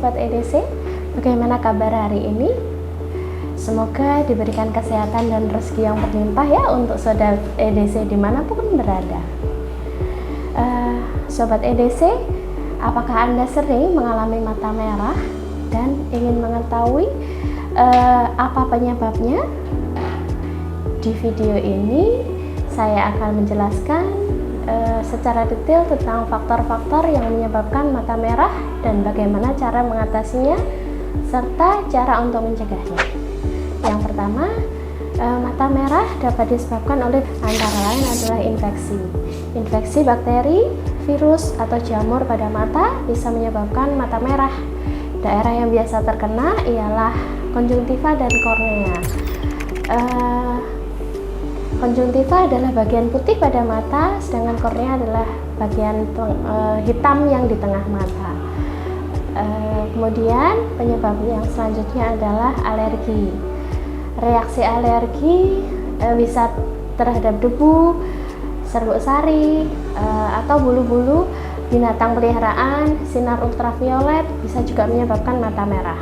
Sobat EDC, bagaimana kabar hari ini? Semoga diberikan kesehatan dan rezeki yang berlimpah ya untuk Sobat EDC dimanapun berada. Sobat EDC, apakah Anda sering mengalami mata merah dan ingin mengetahui apa penyebabnya? Di video ini saya akan menjelaskan secara detail tentang faktor-faktor yang menyebabkan mata merah dan bagaimana cara mengatasinya serta cara untuk mencegahnya. Yang pertama, mata merah dapat disebabkan oleh antara lain adalah infeksi bakteri, virus atau jamur pada mata bisa menyebabkan mata merah. Daerah yang biasa terkena ialah konjungtiva dan kornea. Konjungtiva adalah bagian putih pada mata, sedangkan kornea adalah bagian hitam yang di tengah mata. Kemudian penyebab yang selanjutnya adalah alergi. Reaksi alergi bisa terhadap debu, serbuk sari, atau bulu-bulu binatang peliharaan, sinar ultraviolet bisa juga menyebabkan mata merah.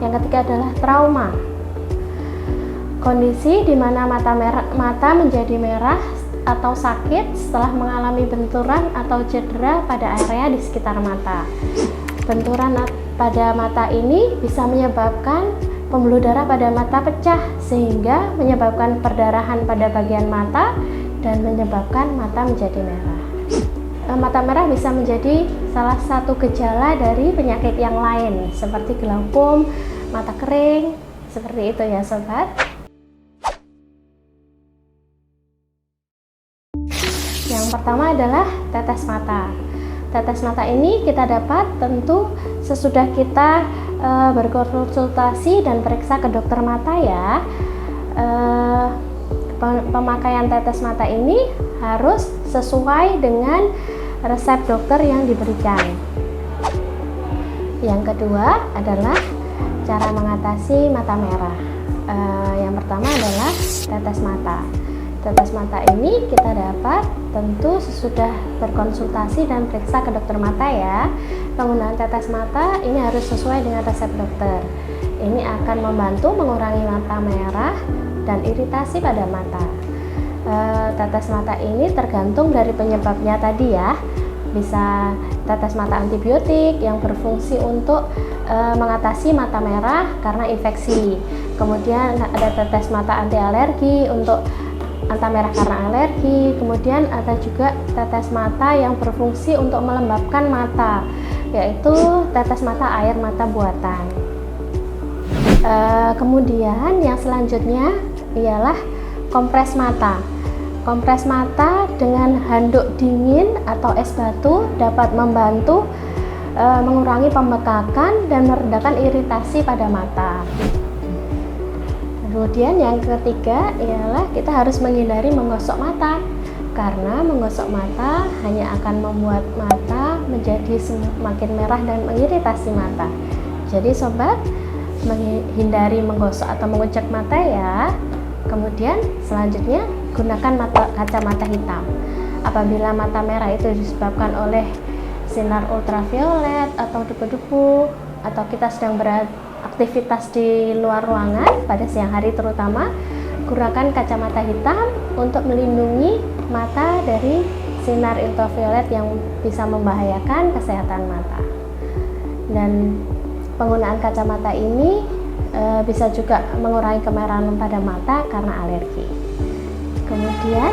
Yang ketiga adalah trauma. Kondisi di mana mata menjadi merah atau sakit setelah mengalami benturan atau cedera pada area di sekitar mata. Benturan pada mata ini bisa menyebabkan pembuluh darah pada mata pecah sehingga menyebabkan perdarahan pada bagian mata dan menyebabkan mata menjadi merah. Mata merah bisa menjadi salah satu gejala dari penyakit yang lain seperti glaukom, mata kering, seperti itu ya sobat. Yang pertama adalah tetes mata. Tetes mata ini kita dapat tentu sesudah kita berkonsultasi dan periksa ke dokter mata ya. Pemakaian tetes mata ini harus sesuai dengan resep dokter yang diberikan. Yang kedua adalah cara mengatasi mata merah. Yang pertama adalah tetes mata. Tetes mata ini kita dapat tentu sesudah berkonsultasi dan periksa ke dokter mata ya. Penggunaan tetes mata ini harus sesuai dengan resep dokter. Ini akan membantu mengurangi mata merah dan iritasi pada mata. Tetes mata ini tergantung dari penyebabnya tadi ya. Bisa tetes mata antibiotik yang berfungsi untuk mengatasi mata merah karena infeksi. Kemudian ada tetes mata anti alergi untuk mata merah karena alergi. Kemudian ada juga tetes mata yang berfungsi untuk melembabkan mata, yaitu tetes mata air mata buatan. Kemudian yang selanjutnya ialah kompres mata. Kompres mata dengan handuk dingin atau es batu dapat membantu mengurangi pembekakan dan meredakan iritasi pada mata. Kemudian yang ketiga ialah kita harus menghindari menggosok mata, karena menggosok mata hanya akan membuat mata menjadi semakin merah dan mengiritasi mata. Jadi sobat, menghindari menggosok atau mengucek mata ya. Kemudian selanjutnya gunakan kacamata hitam. Apabila mata merah itu disebabkan oleh sinar ultraviolet atau debu-debu, atau kita sedang beraktivitas di luar ruangan pada siang hari terutama, gunakan kacamata hitam untuk melindungi mata dari sinar ultraviolet yang bisa membahayakan kesehatan mata. Dan penggunaan kacamata ini bisa juga mengurangi kemerahan pada mata karena alergi. Kemudian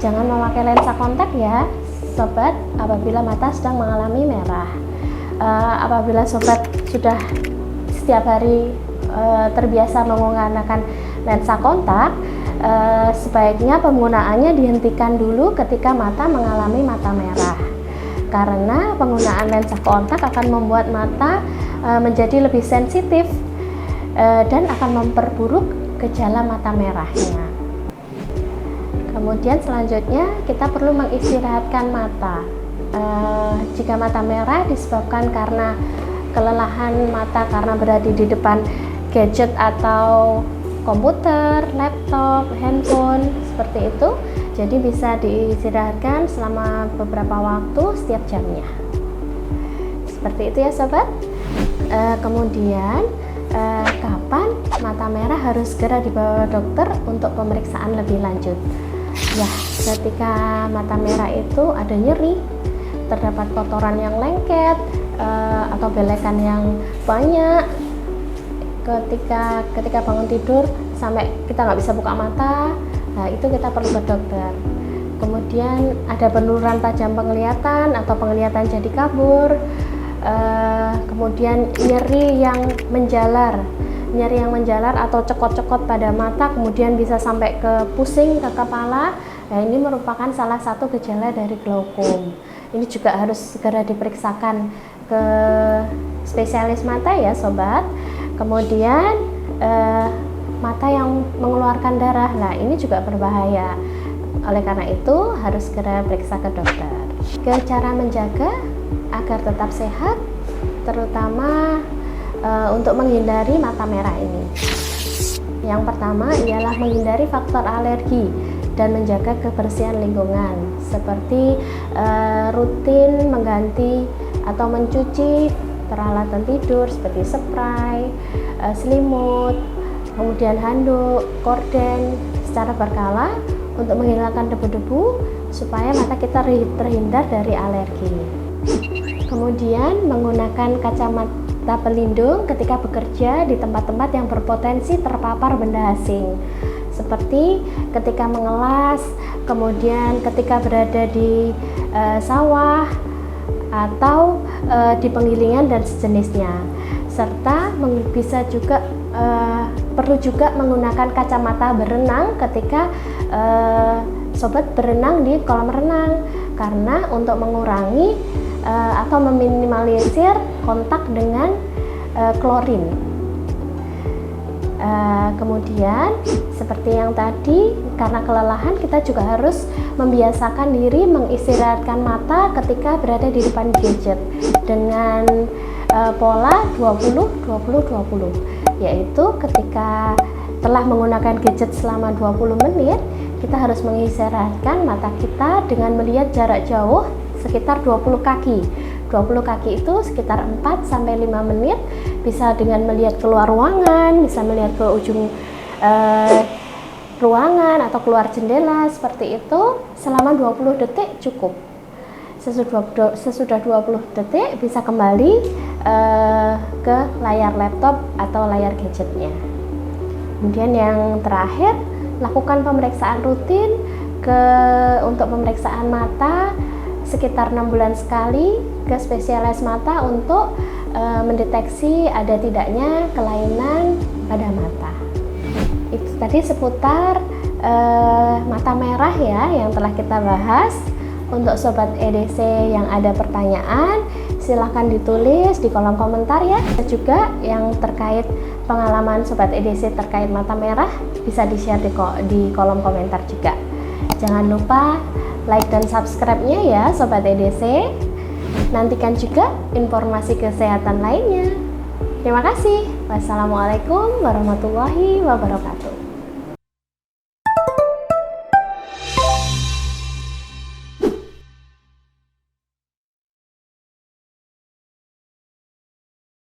jangan memakai lensa kontak ya sobat apabila mata sedang mengalami merah. Apabila sobat sudah setiap hari terbiasa menggunakan lensa kontak, sebaiknya penggunaannya dihentikan dulu ketika mata mengalami mata merah, karena penggunaan lensa kontak akan membuat mata menjadi lebih sensitif dan akan memperburuk gejala mata merahnya. Kemudian selanjutnya kita perlu mengistirahatkan mata. Jika mata merah disebabkan karena kelelahan mata karena berada di depan gadget atau komputer, laptop, handphone seperti itu, jadi bisa diistirahatkan selama beberapa waktu setiap jamnya. Seperti itu ya sobat. Kemudian kapan mata merah harus segera dibawa dokter untuk pemeriksaan lebih lanjut? Ya, ketika mata merah itu ada nyeri, terdapat kotoran yang lengket, atau belekan yang banyak, ketika bangun tidur sampai kita nggak bisa buka mata, nah itu kita perlu ke dokter. Kemudian ada penurunan tajam penglihatan atau penglihatan jadi kabur, kemudian nyeri yang menjalar atau cekot-cekot pada mata, kemudian bisa sampai ke pusing ke kepala. Nah, ini merupakan salah satu gejala dari glaukom. Ini juga harus segera diperiksakan ke spesialis mata ya sobat. Kemudian mata yang mengeluarkan darah, nah ini juga berbahaya. Oleh karena itu harus segera periksa ke dokter. Cara menjaga agar tetap sehat, terutama untuk menghindari mata merah ini. Yang pertama ialah menghindari faktor alergi dan menjaga kebersihan lingkungan, seperti rutin mengganti atau mencuci peralatan tidur seperti spray, selimut, kemudian handuk, korden secara berkala untuk menghilangkan debu-debu supaya mata kita terhindar dari alergi. Kemudian menggunakan kacamata pelindung ketika bekerja di tempat-tempat yang berpotensi terpapar benda asing, seperti ketika mengelas, kemudian ketika berada di sawah atau di penggilingan dan sejenisnya. Serta bisa juga perlu juga menggunakan kacamata berenang ketika sobat berenang di kolam renang, karena untuk mengurangi atau meminimalisir kontak dengan klorin. Kemudian seperti yang tadi, karena kelelahan kita juga harus membiasakan diri mengistirahatkan mata ketika berada di depan gadget dengan pola 20-20-20, yaitu ketika telah menggunakan gadget selama 20 menit, kita harus mengistirahatkan mata kita dengan melihat jarak jauh sekitar 20 kaki. 20 kaki itu sekitar 4-5 menit, bisa dengan melihat keluar ruangan, bisa melihat ke ujung ruangan atau keluar jendela, seperti itu selama 20 detik cukup. Sesudah 20 detik bisa kembali ke layar laptop atau layar gadgetnya. Kemudian yang terakhir, lakukan pemeriksaan rutin untuk pemeriksaan mata sekitar 6 bulan sekali ke spesialis mata untuk mendeteksi ada tidaknya kelainan pada mata. Itu tadi seputar mata merah ya yang telah kita bahas. Untuk sobat EDC yang ada pertanyaan, silahkan ditulis di kolom komentar ya. Juga yang terkait pengalaman sobat EDC terkait mata merah bisa di-share di kolom komentar juga. Jangan lupa like dan subscribe-nya ya sobat EDC. Nantikan juga informasi kesehatan lainnya. Terima kasih. Wassalamualaikum warahmatullahi wabarakatuh.